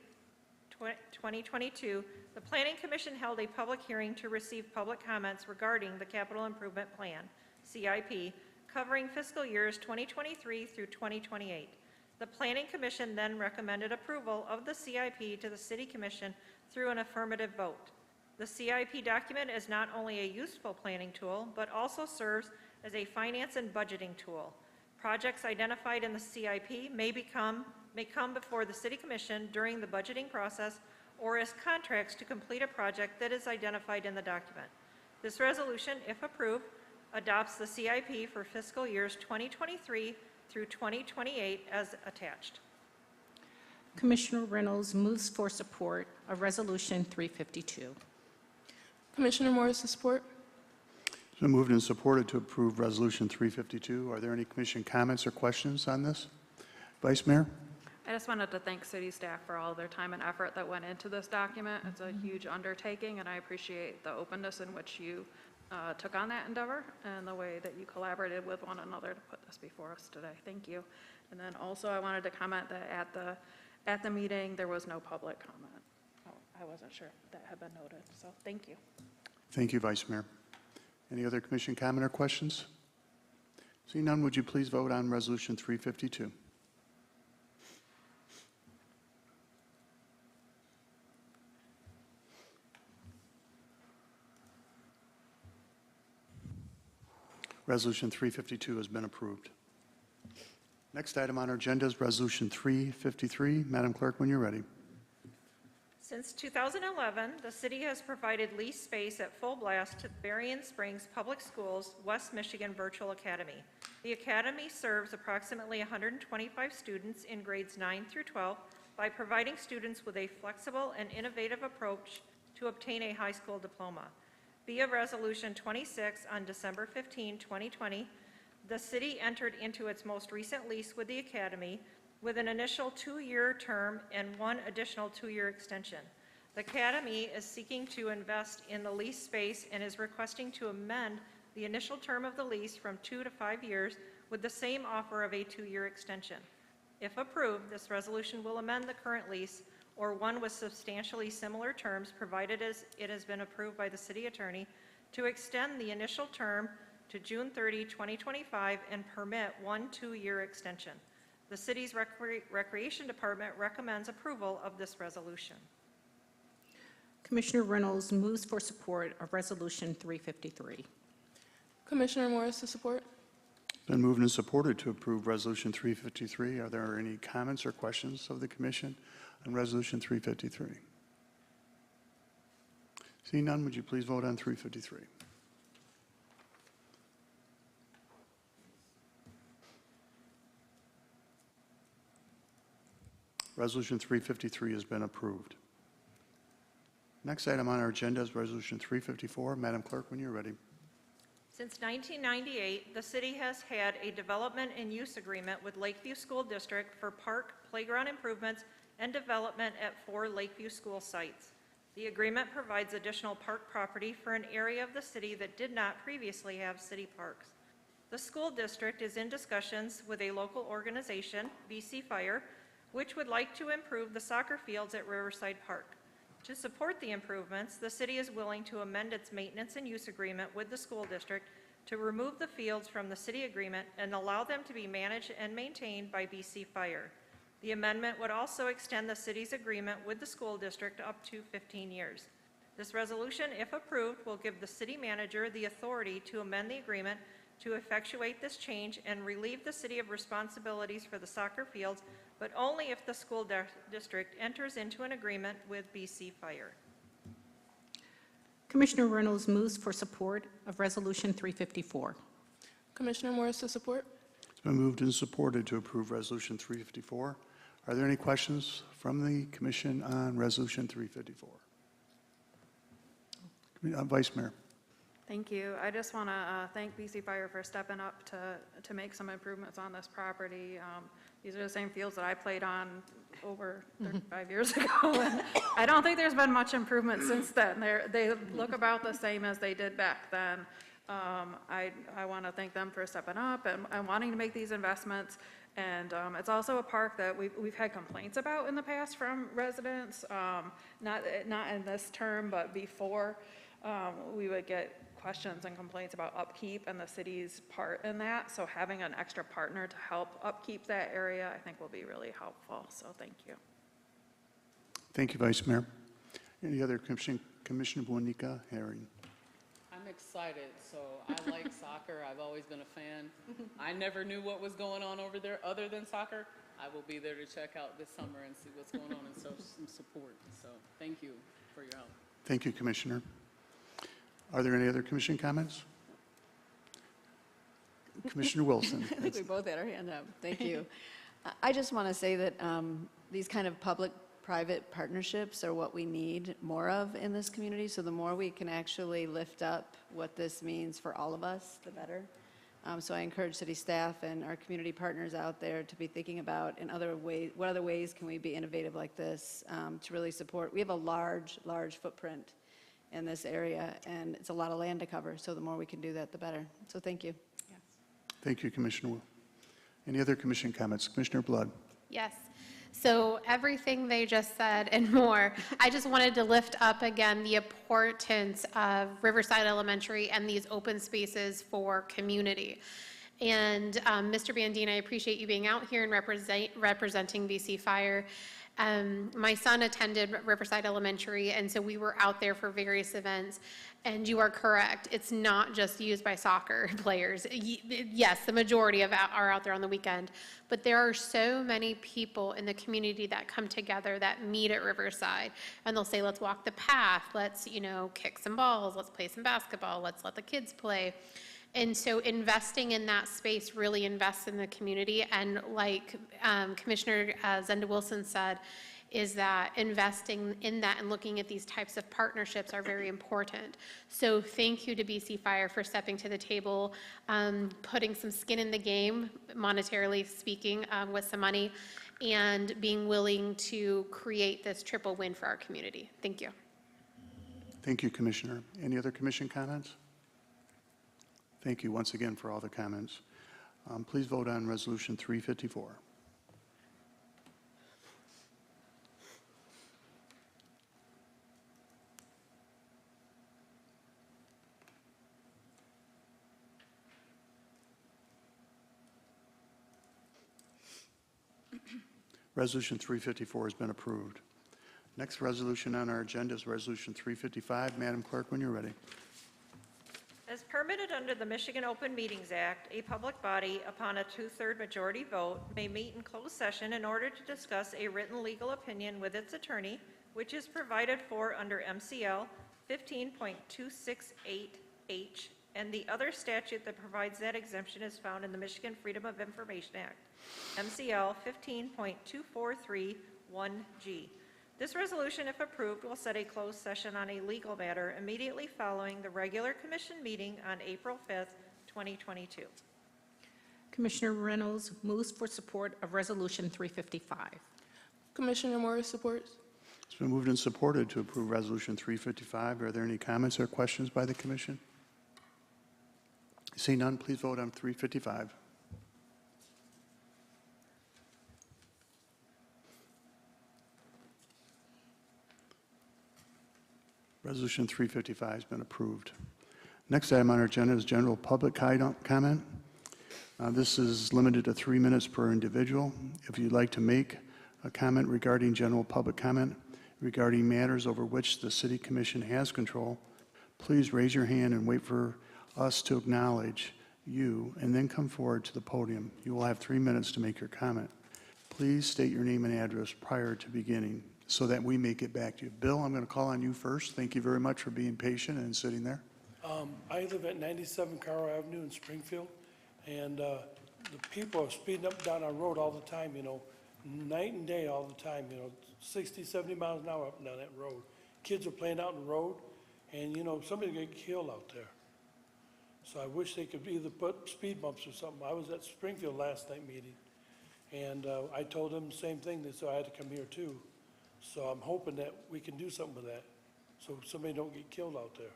2022, the Planning Commission held a public hearing to receive public comments regarding the Capital Improvement Plan, CIP, covering fiscal years 2023 through 2028. The Planning Commission then recommended approval of the CIP to the City Commission through an affirmative vote. The CIP document is not only a useful planning tool, but also serves as a finance and budgeting tool. Projects identified in the CIP may come before the City Commission during the budgeting process or as contracts to complete a project that is identified in the document. This resolution, if approved, adopts the CIP for fiscal years 2023 through 2028 as attached. Commissioner Reynolds moves for support of Resolution 352. Commissioner Morris to support. It's been moved and supported to approve Resolution 352. Are there any commission comments or questions on this? Vice Mayor? I just wanted to thank city staff for all their time and effort that went into this document. It's a huge undertaking, and I appreciate the openness in which you took on that endeavor and the way that you collaborated with one another to put this before us today. Thank you. And then also I wanted to comment that at the meeting there was no public comment. I wasn't sure if that had been noted, so thank you. Thank you, Vice Mayor. Any other commission comment or questions? Seeing none, would you please vote on Resolution 352? Resolution 352 has been approved. Next item on our agenda is Resolution 353. Madam Clerk, when you're ready. Since 2011, the city has provided lease space at full blast to Berrien Springs Public Schools West Michigan Virtual Academy. The academy serves approximately 125 students in grades 9 through 12 by providing students with a flexible and innovative approach to obtain a high school diploma. Via Resolution 26 on December 15, 2020, the city entered into its most recent lease with the academy with an initial 2-year term and one additional 2-year extension. The academy is seeking to invest in the lease space and is requesting to amend the initial term of the lease from 2 to 5 years with the same offer of a 2-year extension. If approved, this resolution will amend the current lease or one with substantially similar terms, provided as it has been approved by the city attorney, to extend the initial term to June 30, 2025, and permit one 2-year extension. The city's Recreation Department recommends approval of this resolution. Commissioner Reynolds moves for support of Resolution 353. Commissioner Morris to support. Been moved and supported to approve Resolution 353. Are there any comments or questions of the commission on Resolution 353? Seeing none, would you please vote on 353? Resolution 353 has been approved. Next item on our agenda is Resolution 354. Madam Clerk, when you're ready. Since 1998, the city has had a development and use agreement with Lakeview School District for park playground improvements and development at 4 Lakeview school sites. The agreement provides additional park property for an area of the city that did not previously have city parks. The school district is in discussions with a local organization, BC Fire, which would like to improve the soccer fields at Riverside Park. To support the improvements, the city is willing to amend its maintenance and use agreement with the school district to remove the fields from the city agreement and allow them to be managed and maintained by BC Fire. The amendment would also extend the city's agreement with the school district up to 15 years. This resolution, if approved, will give the city manager the authority to amend the agreement to effectuate this change and relieve the city of responsibilities for the soccer fields, but only if the school district enters into an agreement with BC Fire. Commissioner Reynolds moves for support of Resolution 354. Commissioner Morris to support. It's been moved and supported to approve Resolution 354. Are there any questions from the commission on Resolution 354? Vice Mayor. Thank you. I just want to thank BC Fire for stepping up to make some improvements on this property. These are the same fields that I played on over 35 years ago, and I don't think there's been much improvement since then. They look about the same as they did back then. I want to thank them for stepping up and wanting to make these investments. And it's also a park that we've had complaints about in the past from residents, not in this term, but before. We would get questions and complaints about upkeep and the city's part in that. So having an extra partner to help upkeep that area, I think will be really helpful. So thank you. Thank you, Vice Mayor. Any other commission? Commissioner Buenica Herring. I'm excited. So I like soccer. I've always been a fan. I never knew what was going on over there other than soccer. I will be there to check out this summer and see what's going on and show some support. So thank you for your help. Thank you, Commissioner. Are there any other commission comments? Commissioner Wilson. I think we both had our hand up. Thank you. I just want to say that these kind of public-private partnerships are what we need more of in this community. So the more we can actually lift up what this means for all of us, the better. So I encourage city staff and our community partners out there to be thinking about in other ways, what other ways can we be innovative like this to really support. We have a large footprint in this area, and it's a lot of land to cover, so the more we can do that, the better. So thank you. Yes. Thank you, Commissioner. Any other commission comments? Commissioner Blood. Yes. So everything they just said and more, I just wanted to lift up again the importance of Riverside Elementary and these open spaces for community. And Mr. Bandine, I appreciate you being out here and representing BC Fire. My son attended Riverside Elementary, and so we were out there for various events. And you are correct, it's not just used by soccer players. Yes, the majority of are out there on the weekend, but there are so many people in the community that come together that meet at Riverside, and they'll say, let's walk the path, let's, kick some balls, let's play some basketball, let's let the kids play. And so investing in that space really invests in the community, and like Commissioner Zenda Wilson said, is that investing in that and looking at these types of partnerships are very important. So thank you to BC Fire for stepping to the table, putting some skin in the game, monetarily speaking, with some money, and being willing to create this triple win for our community. Thank you. Thank you, Commissioner. Any other commission comments? Thank you once again for all the comments. Please vote on Resolution 354. Resolution 354 has been approved. Next resolution on our agenda is Resolution 355. Madam Clerk, when you're ready. As permitted under the Michigan Open Meetings Act, a public body, upon a 2/3 majority vote, may meet in closed session in order to discuss a written legal opinion with its attorney, which is provided for under MCL 15.268H, and the other statute that provides that exemption is found in the Michigan Freedom of Information Act, MCL 15.2431G. This resolution, if approved, will set a closed session on a legal matter immediately following the regular commission meeting on April 5th, 2022. Commissioner Reynolds moves for support of Resolution 355. Commissioner Morris supports. It's been moved and supported to approve Resolution 355. Are there any comments or questions by the commission? Seeing none, please vote on 355. Resolution 355 has been approved. Next item on our agenda is general public comment. This is limited to 3 minutes per individual. If you'd like to make a comment regarding general public comment regarding matters over which the City Commission has control, please raise your hand and wait for us to acknowledge you, and then come forward to the podium. You will have 3 minutes to make your comment. Please state your name and address prior to beginning so that we may get back to you. Bill, I'm going to call on you first. Thank you very much for being patient and sitting there. I live at 97 Carroll Avenue in Springfield, and the people are speeding up down our road all the time, you know, night and day all the time, you know, 60, 70 miles an hour up and down that road. Kids are playing out in the road, and, you know, somebody get killed out there. So I wish they could either put speed bumps or something. I was at Springfield last night meeting, and I told them the same thing, so I had to come here too. So I'm hoping that we can do something with that, so somebody don't get killed out there.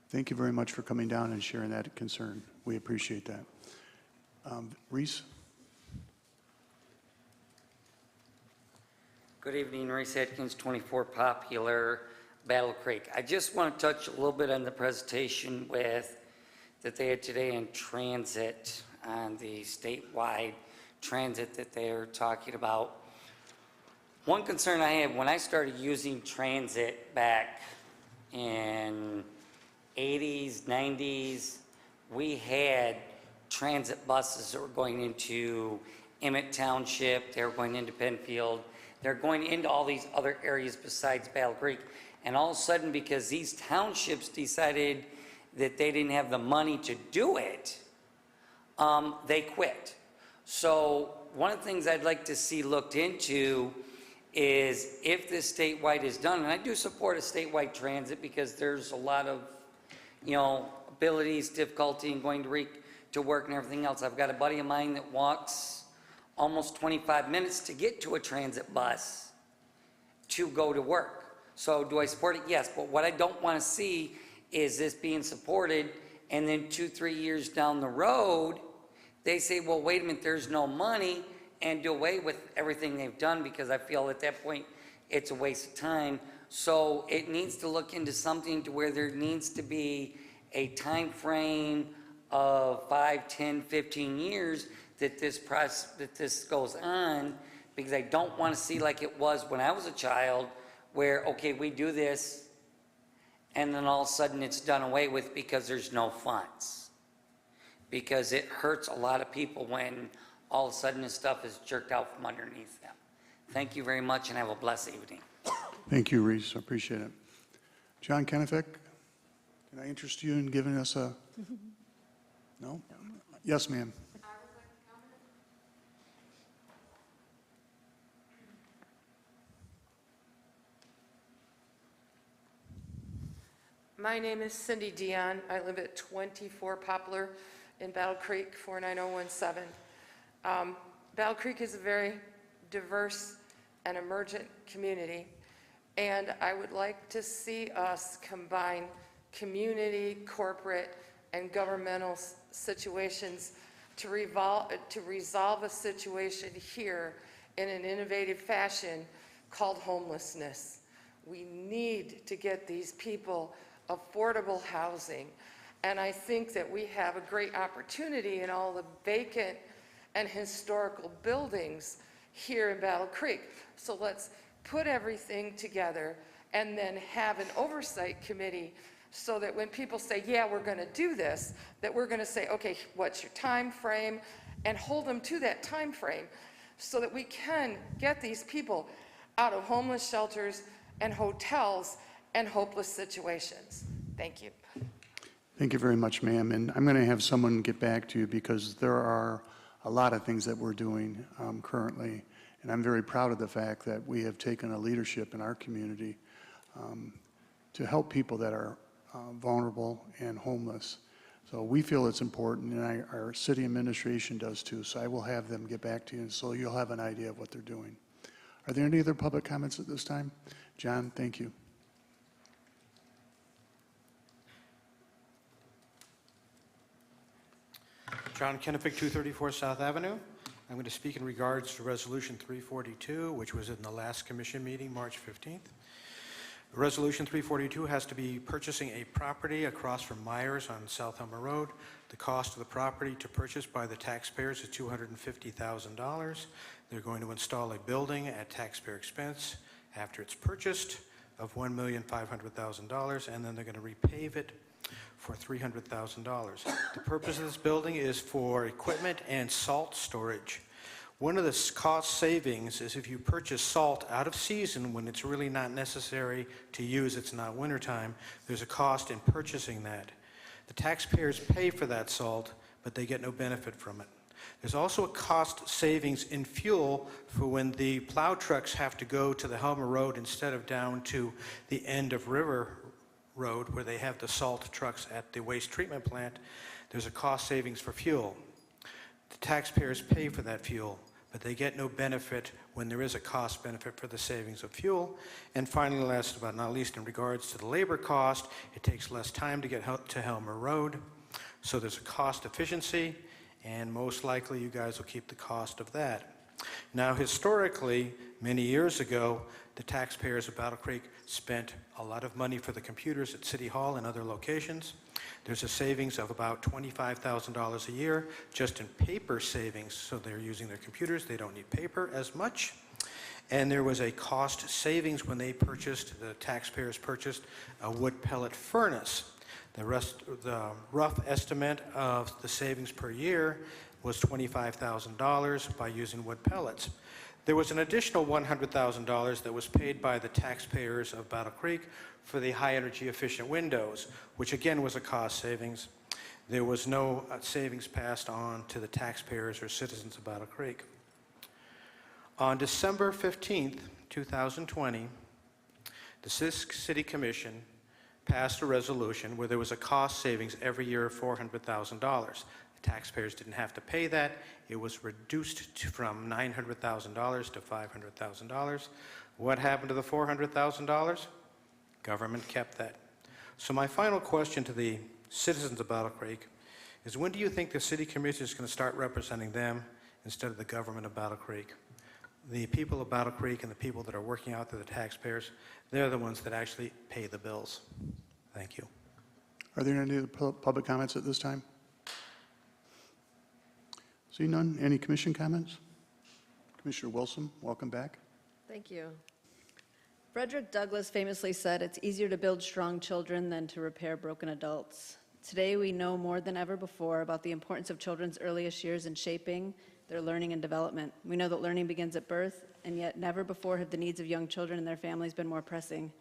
Thank you very much for coming down and sharing that concern. We appreciate that. Reese? Good evening, Reese Atkins, 24 Popular, Battle Creek. I just want to touch a little bit on the presentation that they had today in transit, on the statewide transit that they're talking about. One concern I had when I started using transit back in 80s, 90s, we had transit buses that were going into Emmett Township, they were going into Penfield, they're going into all these other areas besides Battle Creek. And all of a sudden, because these townships decided that they didn't have the money to do it, they quit. So one of the things I'd like to see looked into is if this statewide is done, and I do support a statewide transit because there's a lot of, you know, abilities, difficulty in going to work and everything else. I've got a buddy of mine that walks almost 25 minutes to get to a transit bus to go to work. So do I support it? Yes, but what I don't want to see is this being supported and then 2-3 years down the road, they say, well, wait a minute, there's no money, and do away with everything they've done, because I feel at that point it's a waste of time. So it needs to look into something to where there needs to be a time frame of 5, 10, 15 years that this goes on, because I don't want to see like it was when I was a child, where, okay, we do this, and then all of a sudden it's done away with because there's no funds. Because it hurts a lot of people when all of a sudden this stuff is jerked out from underneath them. Thank you very much, and have a blessed evening. Thank you, Reese. I appreciate it. John Kennefic, can I interest you in giving us a... No? Yes, ma'am. My name is Cindy Dion. I live at 24 Poplar in Battle Creek, 49017. Battle Creek is a very diverse and emergent community, and I would like to see us combine community, corporate, and governmental situations to resolve a situation here in an innovative fashion called homelessness. We need to get these people affordable housing, and I think that we have a great opportunity in all the vacant and historical buildings here in Battle Creek. So let's put everything together and then have an oversight committee, so that when people say, yeah, we're going to do this, that we're going to say, okay, what's your time frame, and hold them to that time frame, so that we can get these people out of homeless shelters and hotels and hopeless situations. Thank you. Thank you very much, ma'am. And I'm going to have someone get back to you, because there are a lot of things that we're doing currently. And I'm very proud of the fact that we have taken a leadership in our community to help people that are vulnerable and homeless. So we feel it's important, and our city administration does too. So I will have them get back to you, so you'll have an idea of what they're doing. Are there any other public comments at this time? John, thank you. John Kennefic, 234 South Avenue. I'm going to speak in regards to Resolution 342, which was in the last commission meeting, March 15th. Resolution 342 has to be purchasing a property across from Myers on South Elmer Road. The cost of the property to purchase by the taxpayers is $250,000. They're going to install a building at taxpayer expense after it's purchased of $1,500,000, and then they're going to repave it for $300,000. The purpose of this building is for equipment and salt storage. One of the cost savings is if you purchase salt out of season when it's really not necessary to use, it's not wintertime, there's a cost in purchasing that. The taxpayers pay for that salt, but they get no benefit from it. There's also a cost savings in fuel for when the plow trucks have to go to the Helmer Road instead of down to the end of River Road where they have the salt trucks at the waste treatment plant. There's a cost savings for fuel. The taxpayers pay for that fuel, but they get no benefit when there is a cost benefit for the savings of fuel. And finally, last but not least, in regards to the labor cost, it takes less time to get to Helmer Road, so there's a cost efficiency, and most likely you guys will keep the cost of that. Now, historically, many years ago, the taxpayers of Battle Creek spent a lot of money for the computers at City Hall and other locations. There's a savings of about $25,000 a year just in paper savings, so they're using their computers, they don't need paper as much. And there was a cost savings when the taxpayers purchased a wood pellet furnace. The rough estimate of the savings per year was $25,000 by using wood pellets. There was an additional $100,000 that was paid by the taxpayers of Battle Creek for the high energy efficient windows, which again was a cost savings. There was no savings passed on to the taxpayers or citizens of Battle Creek. On December 15th, 2020, the City Commission passed a resolution where there was a cost savings every year of $400,000. The taxpayers didn't have to pay that. It was reduced from $900,000 to $500,000. What happened to the $400,000? Government kept that. So my final question to the citizens of Battle Creek is, when do you think the City Commission is going to start representing them instead of the government of Battle Creek? The people of Battle Creek and the people that are working out there, the taxpayers, they're the ones that actually pay the bills. Thank you. Are there any other public comments at this time? See none? Any commission comments? Commissioner Wilson, welcome back. Thank you. Frederick Douglass famously said, "It's easier to build strong children than to repair broken adults." Today, we know more than ever before about the importance of children's earliest years in shaping their learning and development. We know that learning begins at birth, and yet never before have the needs of young children and their families been more pressing.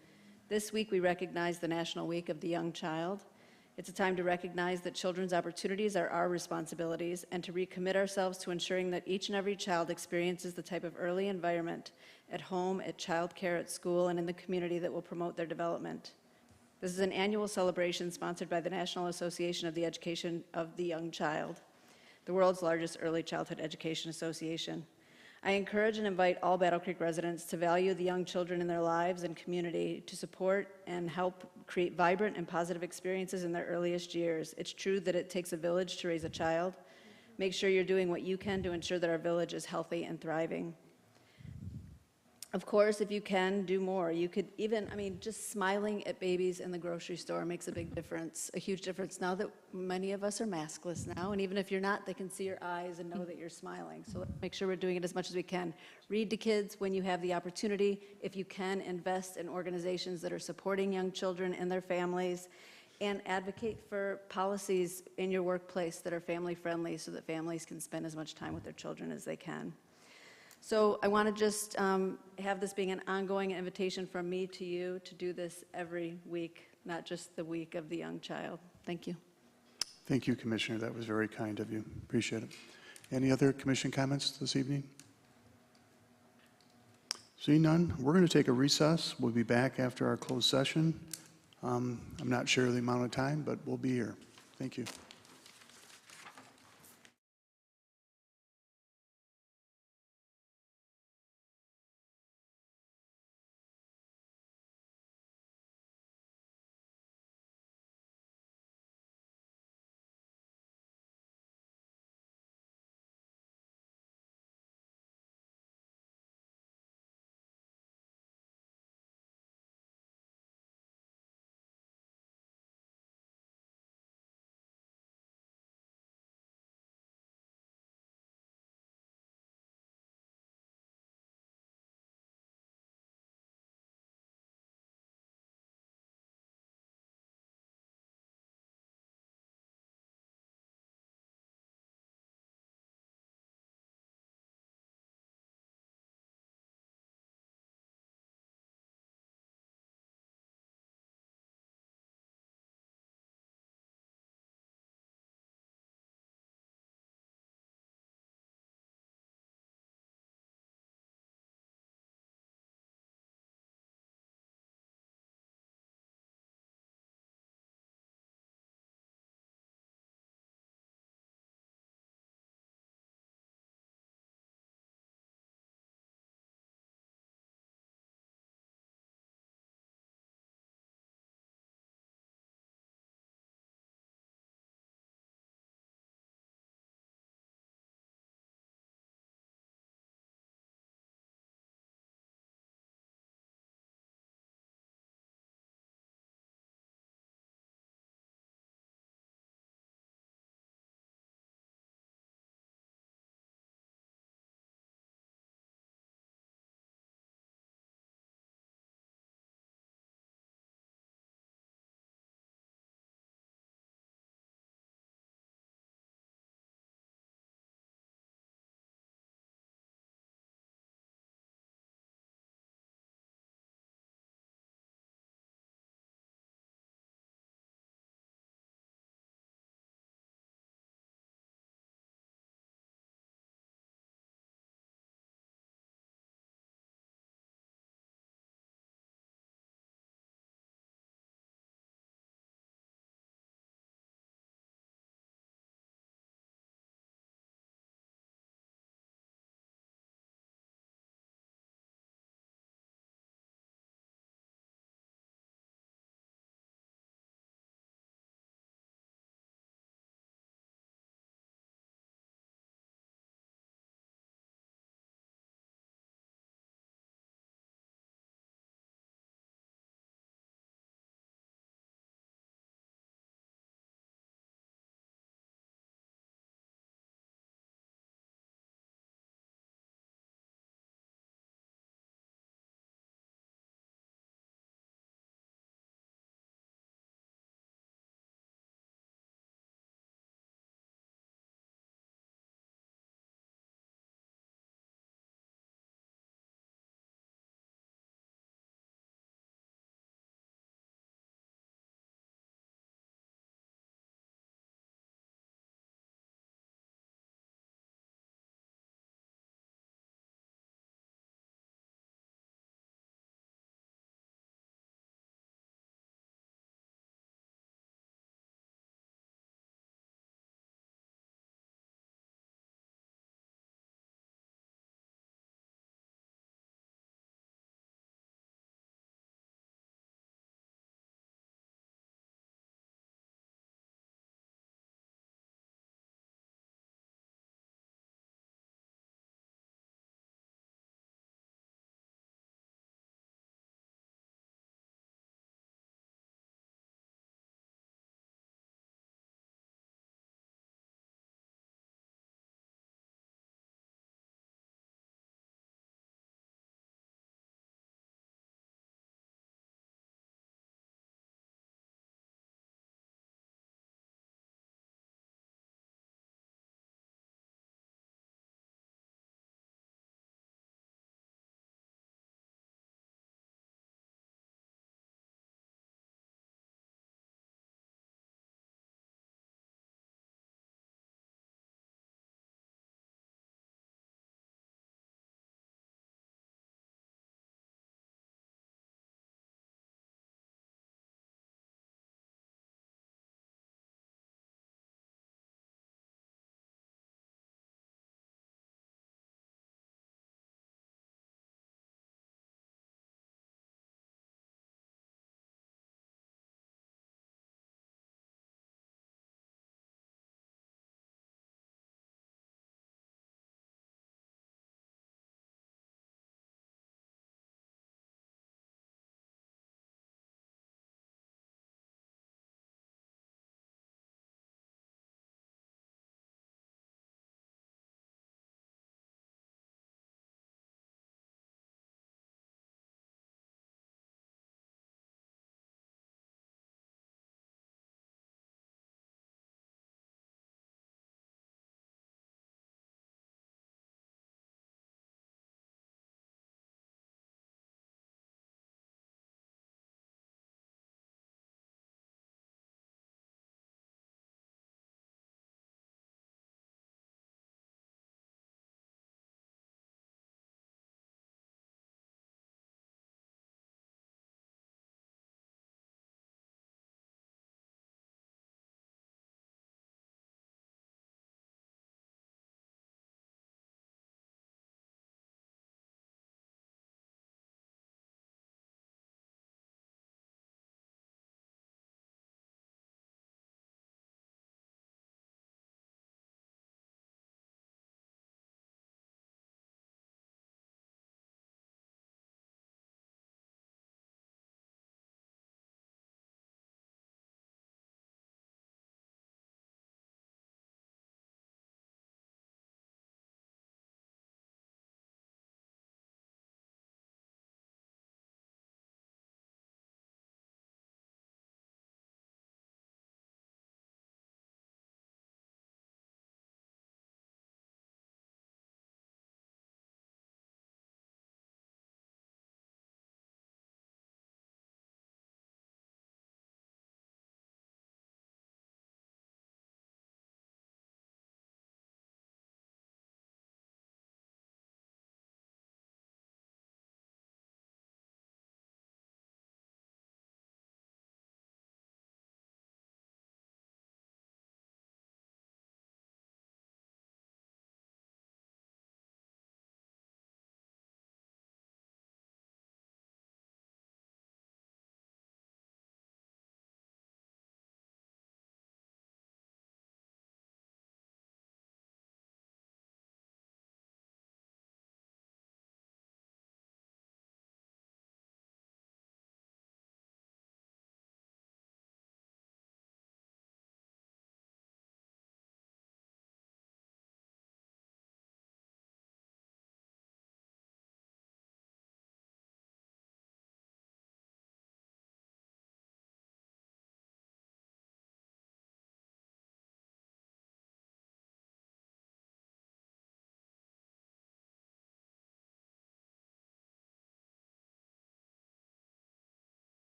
This week, we recognize the National Week of the Young Child. It's a time to recognize that children's opportunities are our responsibilities and to recommit ourselves to ensuring that each and every child experiences the type of early environment at home, at childcare, at school, and in the community that will promote their development. This is an annual celebration sponsored by the National Association of the Education of the Young Child, the world's largest early childhood education association. I encourage and invite all Battle Creek residents to value the young children in their lives and community, to support and help create vibrant and positive experiences in their earliest years. It's true that it takes a village to raise a child. Make sure you're doing what you can to ensure that our village is healthy and thriving. Of course, if you can, do more. You could even, just smiling at babies in the grocery store makes a big difference, a huge difference now that many of us are maskless now, and even if you're not, they can see your eyes and know that you're smiling. So let's make sure we're doing it as much as we can. Read to kids when you have the opportunity. If you can, invest in organizations that are supporting young children and their families, and advocate for policies in your workplace that are family-friendly so that families can spend as much time with their children as they can. So I want to just have this being an ongoing invitation from me to you to do this every week, not just the week of the young child. Thank you. Thank you, Commissioner. That was very kind of you. Appreciate it. Any other commission comments this evening? Seeing none, we're going to take a recess. We'll be back after our closed session. I'm not sure of the amount of time, but we'll be here. Thank you.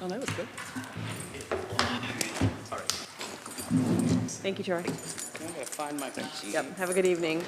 Oh, that was good. Thank you, Troy. I gotta find my sheet. Yep, have a good evening.